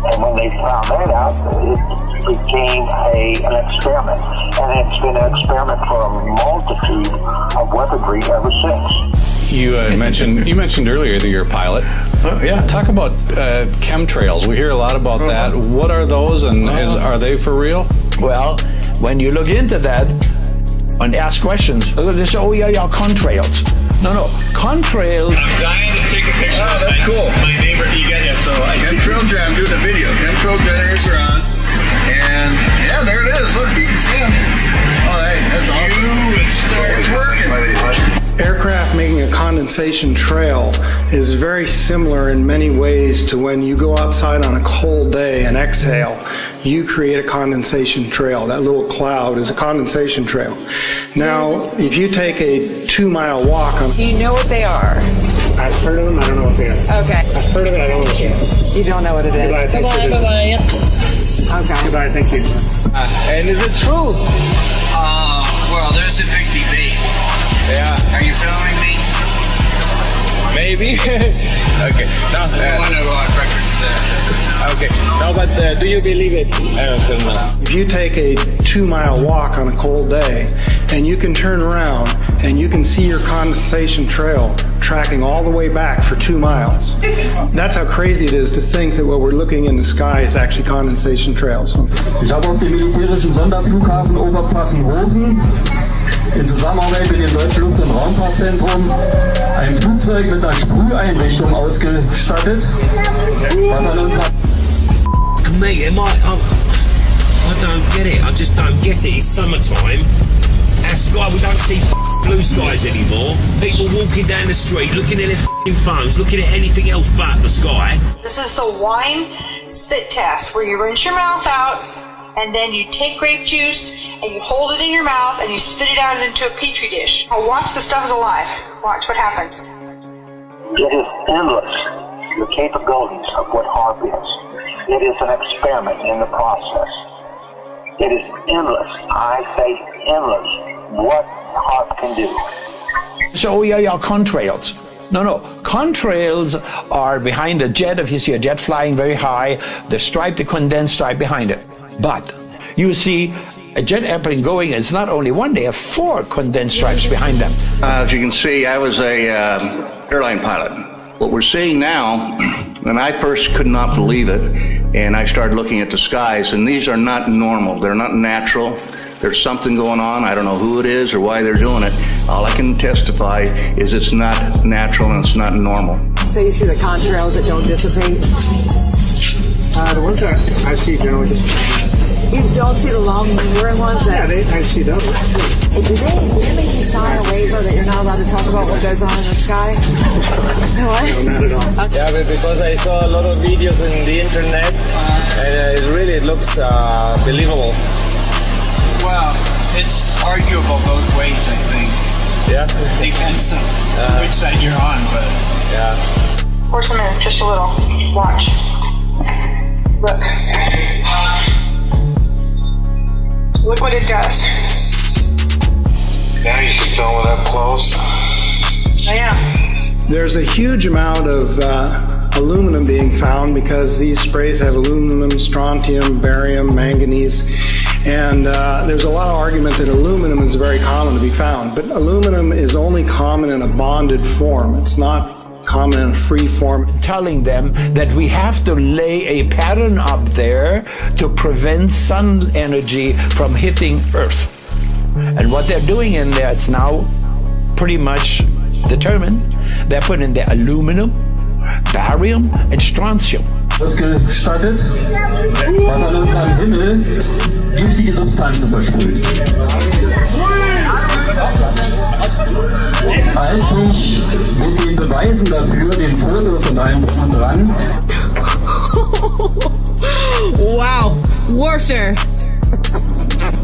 And when they found that out, it became an experiment. And it's been an experiment for a multitude of weaponry ever since. You mentioned earlier that you're a pilot. Yeah. Talk about chemtrails. We hear a lot about that. What are those, and are they for real? Well, when you look into that and ask questions, they say, oh yeah, contrails. No, contrails. I'm dying to take a picture of my neighbor. You get it. So chemtrail jam, doing a video. Chemtrail generators are on, and yeah, there it is. Look, you can see them. Oh, hey, that's awesome. It's working. Aircraft making a condensation trail is very similar in many ways to when you go outside on a cold day and exhale. You create a condensation trail. That little cloud is a condensation trail. Now, if you take a 2-mile walk on... Do you know what they are? I've heard of them. I don't know what they are. Okay. I've heard of it. I don't know what they are. You don't know what it is. Goodbye. Bye-bye. Okay. Goodbye. Thank you. And is it true? Well, there's a big debate. Yeah. Are you filming me? Maybe. Okay. No. I don't want to go on record there. Okay. No, but do you believe it? If you take a 2-mile walk on a cold day and you can turn around and you can see your condensation trail tracking all the way back for 2 miles. That's how crazy it is to think that what we're looking in the sky is actually condensation trails. Ich habe auf dem militärischen Sonderflughafen Oberpfaffenhofen in Zusammenarbeit mit dem Deutschen Luft- und Raumfahrtzentrum ein Flugzeug mit einer Sprüheinrichtung ausgestattet, was an uns hat. Mate, I don't get it. I just don't get it. It's summertime. Our sky, we don't see blue skies anymore. People walking down the street, looking at their phones, looking at anything else but the sky. This is the wine spit test, where you rinse your mouth out, and then you take grape juice and you hold it in your mouth and you spit it out into a petri dish. Now watch, the stuff is alive. Watch what happens. It is endless, the capabilities of what HARP is. It is an experiment in the process. It is endless, I say endless, what HARP can do. So, oh yeah, contrails. No, contrails are behind a jet. If you see a jet flying very high, the condensed stripe behind it. But you see a jet airplane going, it's not only one, they have 4 condensed stripes behind them. As you can see, I was a airline pilot. What we're seeing now, and I first could not believe it, and I started looking at the skies, and these are not normal. They're not natural. There's something going on. I don't know who it is or why they're doing it. All I can testify is it's not natural and it's not normal. So you see the contrails that don't dissipate? The ones that I see generally just... You don't see the long lingering ones? Yeah, I see those. Do they make you sign a waiver that you're not allowed to talk about what goes on in the sky? What? No, not at all. Yeah, but because I saw a lot of videos on the internet, and it looks believable. Well, it's arguable both ways, I think. Yeah. Depends on which side you're on, but yeah. Force them in, just a little. Watch. Look. Look what it does. yeah, you can tell when up close. I am. There's a huge amount of aluminum being found because these sprays have aluminum, strontium, barium, manganese, and there's a lot of argument that aluminum is very common to be found, but aluminum is only common in a bonded form. It's not common in a free form. Telling them that we have to lay a pattern up there to prevent sun energy from hitting Earth. And what they're doing in there, it's now pretty much determined. They're putting the aluminum, barium and strontium. Ausgestattet, was an unserem Himmel giftige Substanzen versprüht. Als ich mit den Beweisen dafür, den Fotos und allem drum und dran. Wow, warfare.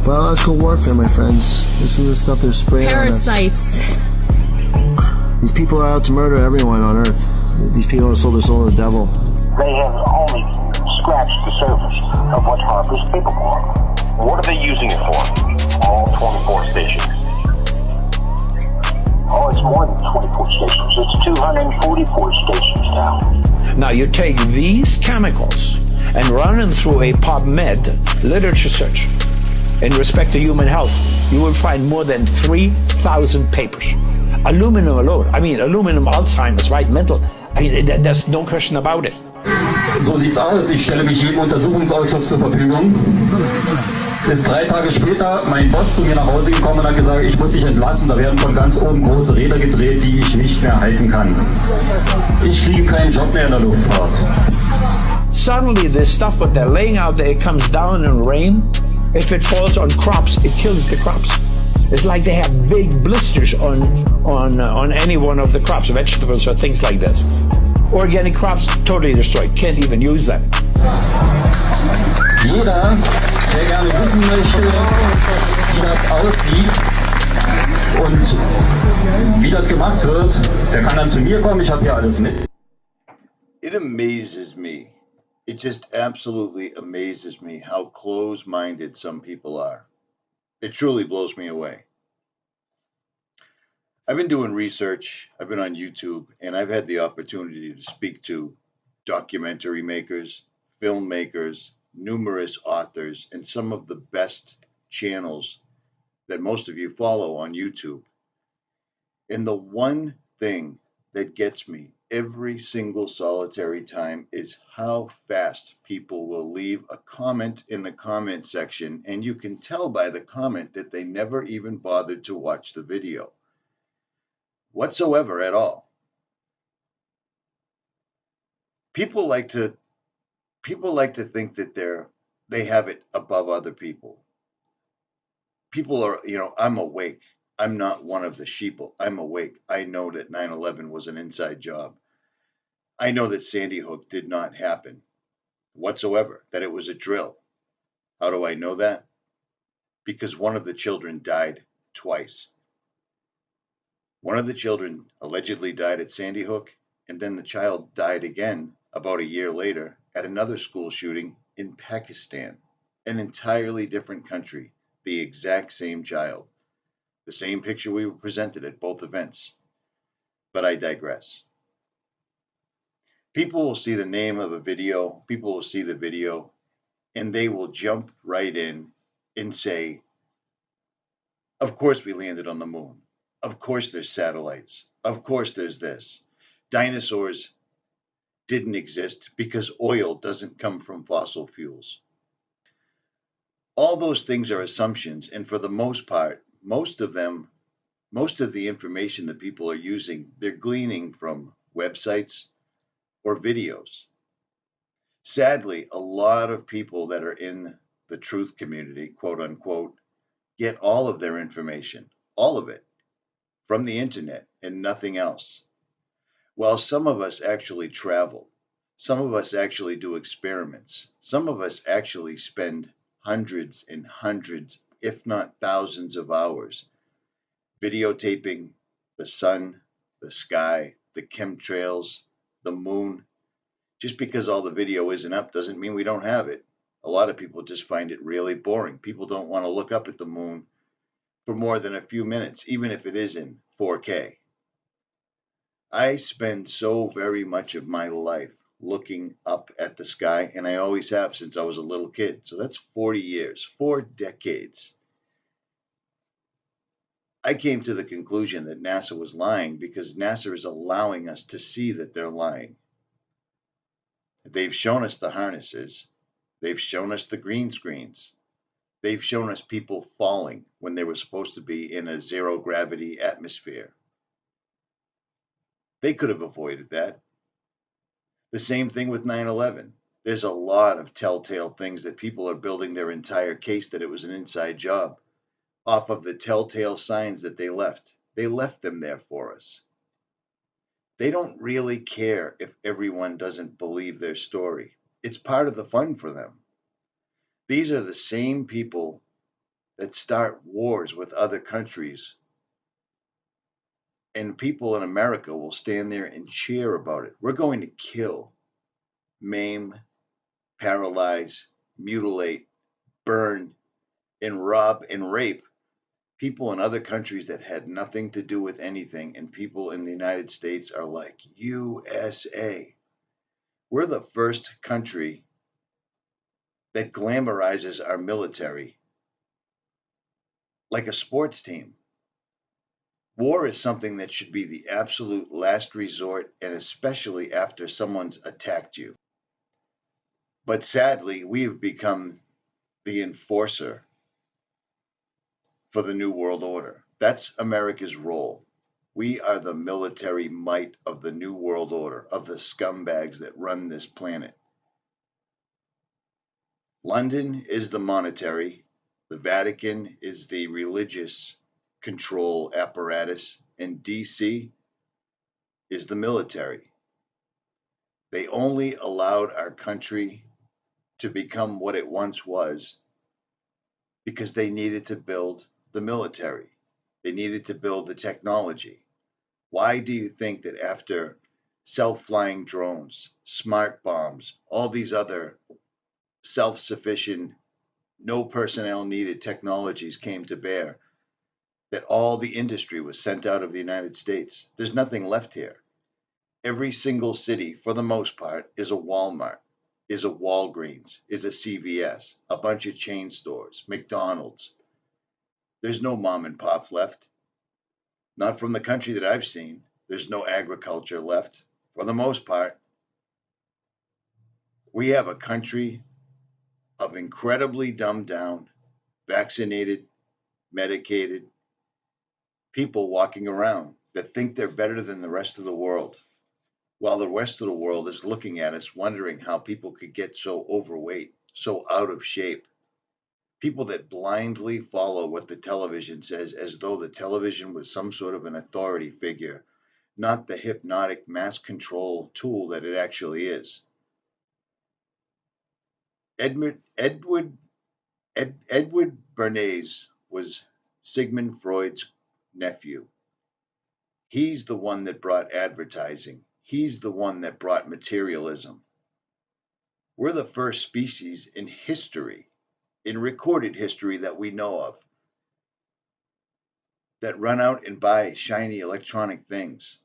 Biological warfare, my friends. This is the stuff they're spraying Parasites. on us. These people are out to murder everyone on Earth. These people have sold their soul to the devil. They have only scratched the surface of what HAARP is capable of. What are they using it for? All 24 stations. Oh, it's more than 24 stations. It's 244 stations now. Now you take these chemicals and run them through a PubMed literature search in respect to human health. You will find more than 3,000 papers. Aluminum alone. I mean, aluminum Alzheimer's, right? Mental. I mean, there's no question about it. So sieht's aus. Ich stelle mich jedem Untersuchungsausschuss zur Verfügung. Ist 3 Tage später mein Boss zu mir nach Hause gekommen und hat gesagt, ich muss dich entlassen. Da werden von ganz oben große Räder gedreht, die ich nicht mehr halten kann. Ich kriege keinen Job mehr in der Luftfahrt. Suddenly, this stuff what they're laying out there, it comes down in rain. If it falls on crops, it kills the crops. It's like they have big blisters on any one of the crops, vegetables or things like that. Organic crops, totally destroyed. Can't even use them. Jeder, der gerne wissen möchte, wie das aussieht und wie das gemacht wird, der kann dann zu mir kommen. Ich habe hier alles mit. It amazes me. It just absolutely amazes me how close-minded some people are. It truly blows me away. I've been doing research, I've been on YouTube, and I've had the opportunity to speak to documentary makers, filmmakers, numerous authors, and some of the best channels that most of you follow on YouTube. And the one thing that gets me every single solitary time is how fast people will leave a comment in the comment section, and you can tell by the comment that they never even bothered to watch the video whatsoever at all. People like to think that they have it above other people. People are, I'm awake. I'm not one of the sheeple. I'm awake. I know that 9/11 was an inside job. I know that Sandy Hook did not happen whatsoever, that it was a drill. How do I know that? Because one of the children died twice. One of the children allegedly died at Sandy Hook, and then the child died again about a year later at another school shooting in Pakistan, an entirely different country, the exact same child. The same picture we were presented at both events. But I digress. People will see the name of a video, people will see the video, and they will jump right in and say, of course we landed on the moon. Of course there's satellites. Of course there's this. Dinosaurs didn't exist because oil doesn't come from fossil fuels. All those things are assumptions, and for the most part, most of the information that people are using, they're gleaning from websites, or videos. Sadly, a lot of people that are in the truth community, quote unquote, get all of their information, all of it, from the internet and nothing else. While some of us actually travel, some of us actually do experiments, some of us actually spend hundreds and hundreds, if not thousands of hours, videotaping the sun, the sky, the chemtrails, the moon. Just because all the video isn't up doesn't mean we don't have it. A lot of people just find it really boring. People don't want to look up at the moon for more than a few minutes, even if it is in 4K. I spend so very much of my life looking up at the sky, and I always have since I was a little kid. So that's 40 years, 4 decades. I came to the conclusion that NASA was lying because NASA is allowing us to see that they're lying. They've shown us the harnesses. They've shown us the green screens. They've shown us people falling when they were supposed to be in a zero gravity atmosphere. They could have avoided that. The same thing with 9/11. There's a lot of telltale things that people are building their entire case that it was an inside job off of the telltale signs that they left. They left them there for us. They don't really care if everyone doesn't believe their story. It's part of the fun for them. These are the same people that start wars with other countries. And people in America will stand there and cheer about it. We're going to kill, maim, paralyze, mutilate, burn, and rob and rape people in other countries that had nothing to do with anything. And people in the United States are like, USA. We're the first country that glamorizes our military like a sports team. War is something that should be the absolute last resort, and especially after someone's attacked you. But sadly, we have become the enforcer for the New World Order. That's America's role. We are the military might of the New World Order, of the scumbags that run this planet. London is the monetary, the Vatican is the religious control apparatus, and DC is the military. They only allowed our country to become what it once was because they needed to build the military. They needed to build the technology. Why do you think that after self-flying drones, smart bombs, all these other self-sufficient, no personnel needed technologies came to bear, that all the industry was sent out of the United States? There's nothing left here. Every single city, for the most part, is a Walmart, is a Walgreens, is a CVS, a bunch of chain stores, McDonald's. There's no mom and pop left. Not from the country that I've seen. There's no agriculture left, for the most part. We have a country of incredibly dumbed down, vaccinated, medicated people walking around that think they're better than the rest of the world, while the rest of the world is looking at us wondering how people could get so overweight, so out of shape. People that blindly follow what the television says as though the television was some sort of an authority figure, not the hypnotic mass control tool that it actually is. Edward Bernays was Sigmund Freud's nephew. He's the one that brought advertising. He's the one that brought materialism. We're the first species in history, in recorded history that we know of, that run out and buy shiny electronic things.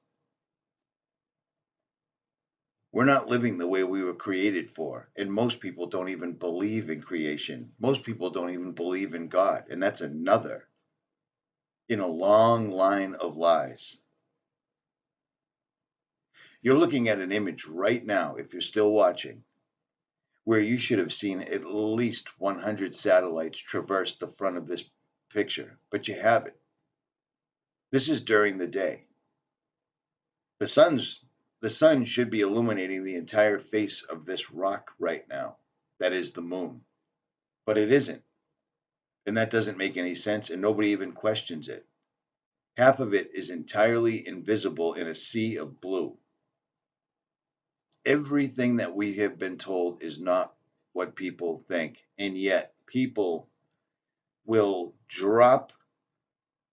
We're not living the way we were created for, and most people don't even believe in creation. Most people don't even believe in God, and that's another in a long line of lies. You're looking at an image right now, if you're still watching, where you should have seen at least 100 satellites traverse the front of this picture, but you haven't. This is during the day. The sun's The sun should be illuminating the entire face of this rock right now. That is the moon. But it isn't. And that doesn't make any sense, and nobody even questions it. Half of it is entirely invisible in a sea of blue. Everything that we have been told is not what people think, and yet people will drop,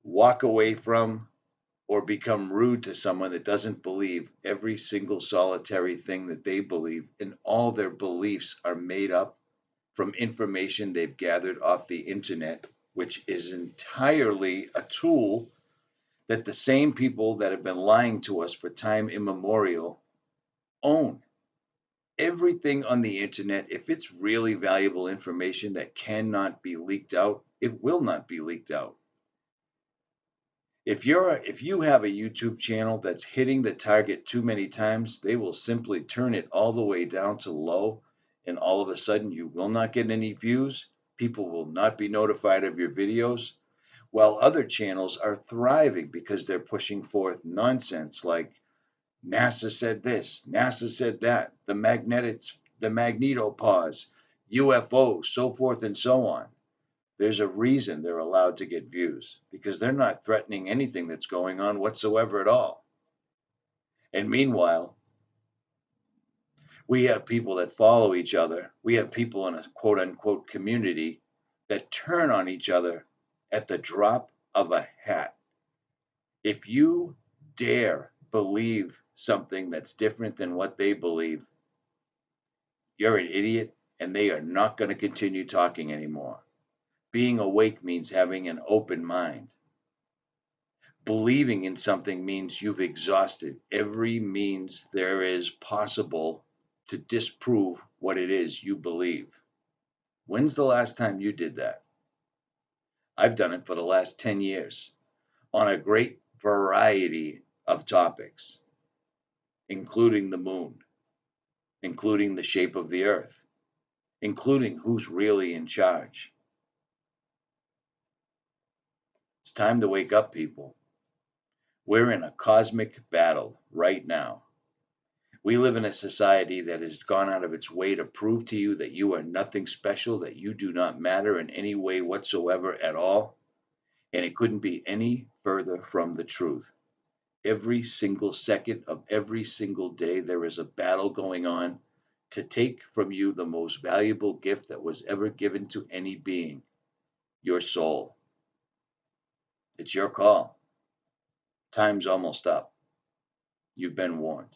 walk away from, or become rude to someone that doesn't believe every single solitary thing that they believe, and all their beliefs are made up from information they've gathered off the internet, which is entirely a tool that the same people that have been lying to us for time immemorial own. Everything on the internet, if it's really valuable information that cannot be leaked out, it will not be leaked out. If you have a YouTube channel that's hitting the target too many times, they will simply turn it all the way down to low, and all of a sudden you will not get any views. People will not be notified of your videos, while other channels are thriving because they're pushing forth nonsense like NASA said this, NASA said that, the magnetopause, UFO, so forth and so on. There's a reason they're allowed to get views, because they're not threatening anything that's going on whatsoever at all. And meanwhile, we have people that follow each other. We have people in a quote unquote community that turn on each other at the drop of a hat. If you dare believe something that's different than what they believe, you're an idiot, and they are not going to continue talking anymore. Being awake means having an open mind. Believing in something means you've exhausted every means there is possible to disprove what it is you believe. When's the last time you did that? I've done it for the last 10 years on a great variety of topics, including the moon, including the shape of the earth, including who's really in charge. It's time to wake up, people. We're in a cosmic battle right now. We live in a society that has gone out of its way to prove to you that you are nothing special, that you do not matter in any way whatsoever at all. And it couldn't be any further from the truth. Every single second of every single day, there is a battle going on to take from you the most valuable gift that was ever given to any being, your soul. It's your call. Time's almost up. You've been warned.